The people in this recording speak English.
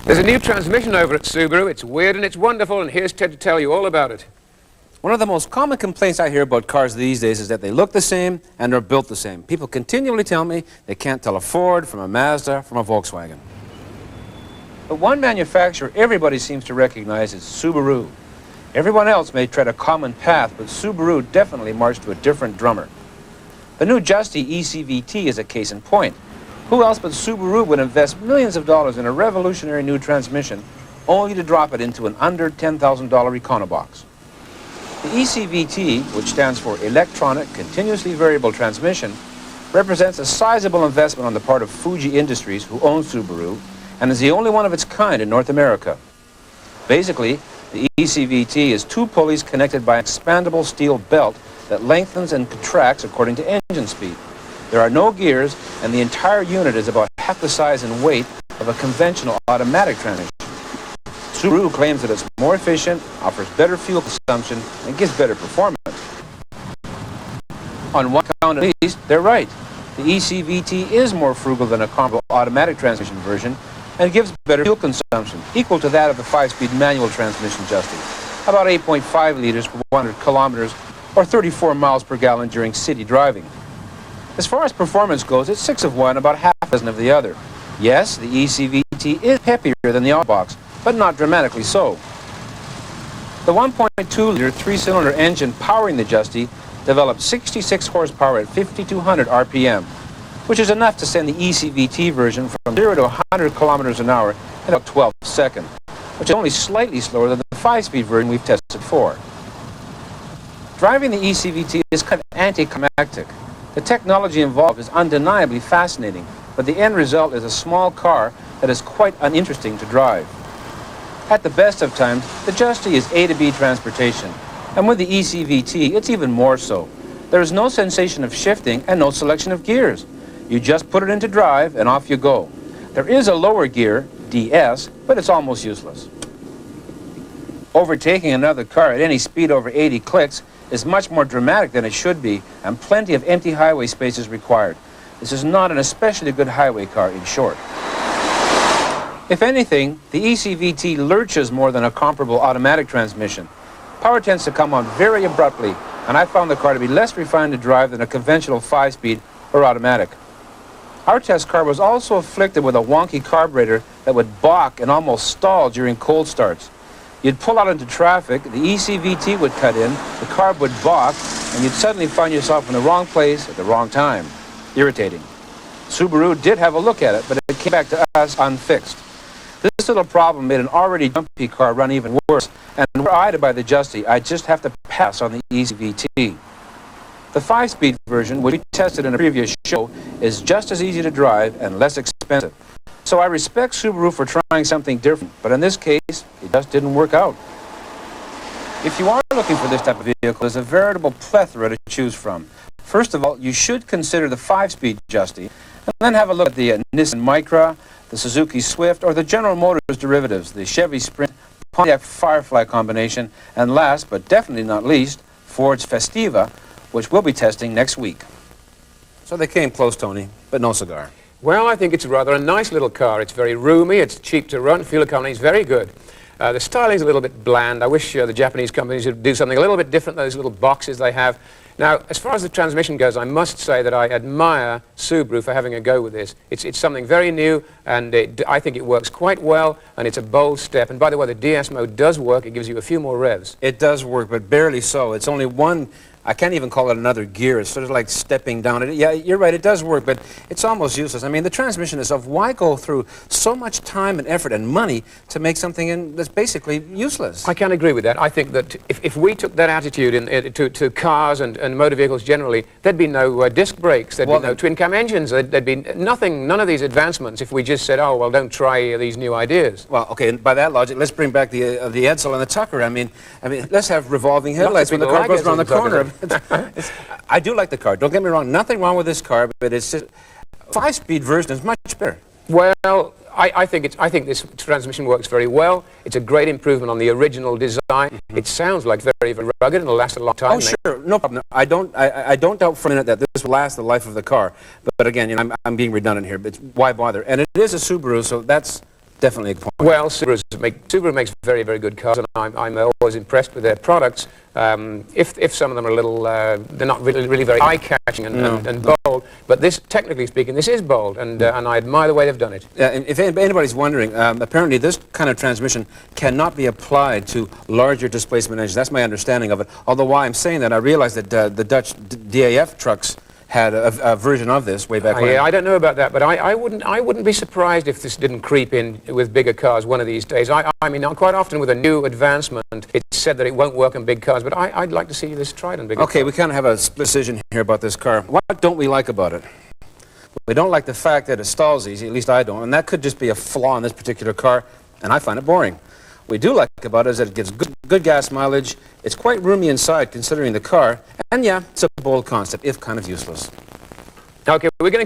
There's a new transmission over at Subaru. It's weird and it's wonderful, and here's Ted to tell you all about it. One of the most common complaints I hear about cars these days is that they look the same and they're built the same. People continually tell me they can't tell a Ford from a Mazda from a Volkswagen. But one manufacturer everybody seems to recognize is Subaru. Everyone else may tread a common path, but Subaru definitely marched to a different drummer. The new Justy ECVT is a case in point. Who else but Subaru would invest millions of dollars in a revolutionary new transmission only to drop it into an under $10,000 Econobox? The ECVT, which stands for Electronic Continuously Variable Transmission, represents a sizable investment on the part of Fuji Industries, who owns Subaru, and is the only one of its kind in North America. Basically, the ECVT is two pulleys connected by an expandable steel belt that lengthens and contracts according to engine speed. There are no gears, and the entire unit is about half the size and weight of a conventional automatic transmission. Subaru claims that it's more efficient, offers better fuel consumption, and gives better performance. On one count at least, they're right. The ECVT is more frugal than a comparable automatic transmission version and gives better fuel consumption, equal to that of the 5-speed manual transmission Justy, about 8.5 liters per 100 kilometers, or 34 miles per gallon during city driving. As far as performance goes, it's 6 of one, about half a dozen of the other. Yes, the ECVT is peppier than the Autobox, but not dramatically so. The 1.2-liter 3-cylinder engine powering the Justy developed 66 horsepower at 5,200 RPM, which is enough to send the ECVT version from 0 to 100 kilometers an hour in about 12 seconds, which is only slightly slower than the 5-speed version we've tested before. Driving the ECVT is kind of anticlimactic. The technology involved is undeniably fascinating, but the end result is a small car that is quite uninteresting to drive. At the best of times, the Justy is A to B transportation, and with the ECVT, it's even more so. There is no sensation of shifting and no selection of gears. You just put it into drive and off you go. There is a lower gear, DS, but it's almost useless. Overtaking another car at any speed over 80 clicks is much more dramatic than it should be, and plenty of empty highway space is required. This is not an especially good highway car, in short. If anything, the ECVT lurches more than a comparable automatic transmission. Power tends to come on very abruptly, and I found the car to be less refined to drive than a conventional 5-speed or automatic. Our test car was also afflicted with a wonky carburetor that would balk and almost stall during cold starts. You'd pull out into traffic, the ECVT would cut in, the carb would balk, and you'd suddenly find yourself in the wrong place at the wrong time. Irritating. Subaru did have a look at it, but it came back to us unfixed. This little problem made an already jumpy car run even worse, and were I to buy the Justy, I'd just have to pass on the ECVT. The 5-speed version, which we tested in a previous show, is just as easy to drive and less expensive. So I respect Subaru for trying something different, but in this case, it just didn't work out. If you are looking for this type of vehicle, there's a veritable plethora to choose from. First of all, you should consider the 5-speed Justy, and then have a look at the Nissan Micra, the Suzuki Swift, or the General Motors derivatives, the Chevy Sprint, Pontiac Firefly combination, and last, but definitely not least, Ford's Festiva, which we'll be testing next week. So they came close, Tony, but no cigar. Well, I think it's rather a nice little car. It's very roomy, it's cheap to run, fuel economy is very good. The styling's a little bit bland. I wish the Japanese companies would do something a little bit different, those little boxes they have. Now, as far as the transmission goes, I must say that I admire Subaru for having a go with this. It's something very new, and I think it works quite well, and it's a bold step. And by the way, the DS mode does work. It gives you a few more revs. It does work, but barely so. It's only one. I can't even call it another gear. It's sort of like stepping down it. Yeah, you're right, it does work, but it's almost useless. I mean, the transmission itself, why go through so much time and effort and money to make something that's basically useless? I can't agree with that. I think that if we took that attitude to cars and motor vehicles generally, there'd be no disc brakes, there'd be no twin-cam engines, there'd be nothing, none of these advancements if we just said, oh, well, don't try these new ideas. Well, okay, and by that logic, let's bring back the Edsel and the Tucker. I mean, let's have revolving headlights when the car goes around the corner. I do like the car. Don't get me wrong. Nothing wrong with this car, but it's just 5-speed version is much better. Well, I think this transmission works very well. It's a great improvement on the original design. It sounds like very, very rugged and it'll last a long time. Oh, sure, no problem. I don't doubt for a minute that this will last the life of the car. But again, you know, I'm being redundant here. But why bother? And it is a Subaru, so that's definitely a point. Well, Subaru makes very, very good cars, and I'm always impressed with their products. If some of them are a little, they're not really very eye-catching and bold, but this, technically speaking, this is bold, and I admire the way they've done it. If anybody's wondering, apparently this kind of transmission cannot be applied to larger displacement engines. That's my understanding of it. Although while I'm saying that, I realize that the Dutch DAF trucks had a version of this way back when. Yeah, I don't know about that, but I wouldn't be surprised if this didn't creep in with bigger cars one of these days. I mean, quite often with a new advancement, it's said that it won't work on big cars, but I'd like to see this tried on bigger cars. Okay, we kind of have a split decision here about this car. What don't we like about it? We don't like the fact that it stalls easy, at least I don't, and that could just be a flaw in this particular car, and I find it boring. We do like about it is that it gives good gas mileage, it's quite roomy inside considering the car, and yeah, it's a bold concept, if kind of useless. Okay, we're going to